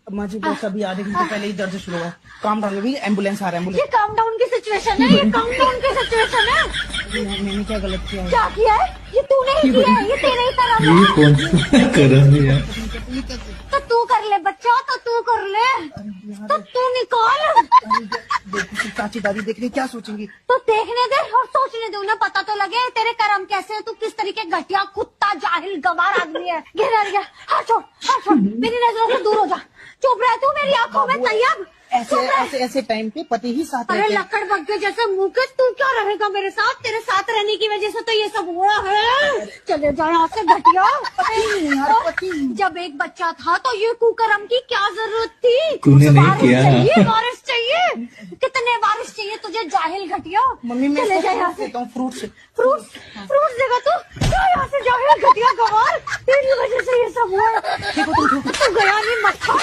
मुझे बस अभी आधे घंटे पहले ही दर्द शुरू हुआ। काम डाउन, अभी एम्बुलेंस आ रहा है, ये एम्बुलेंस। काम डाउन की सिचुएशन है, ये काम डाउन की सिचुएशन है। मैंने क्या गलत किया है? क्या किया है? ये तूने ही किया है, ये तेरे ही करम ये है। कौन सा करम है यार? तो तू कर ले बच्चा, तो तू कर ले, तो तू निकाल। देखो चाची दादी देख रही, क्या सोचेंगी? तो देखने दे और सोचने दे, उन्हें पता तो लगे तेरे कर्म कैसे है, तू किस तरीके घटिया कुत्ता जाहिल गवार आदमी है। गिर हाथ छोड़, मेरी नजरों से दूर हो जा। चुप रह तू, मेरी आंखों में तैयब। ऐसे ऐसे ऐसे टाइम पे पति ही साथ अरे रहते हैं। लकड़ बग्गे जैसे मुंह के, तू क्या रहेगा मेरे साथ? तेरे साथ रहने की वजह से तो ये सब हुआ है। चले जाओ यहाँ से घटिया। जब एक बच्चा था तो ये कुकर्म की क्या जरूरत थी? तूने नहीं वारिस किया। चाहिए, वारिस चाहिए। कितने वारिस चाहिए तुझे जाहिल घटिया? मम्मी मैं चले जा यहाँ फ्रूट्स से। देता हूँ, फ्रूट्स। फ्रूट्स देगा तू? क्या यहाँ से जाहिल घटिया गवार? तेरी वजह से ये सब हुआ। तू गया नहीं मत खा।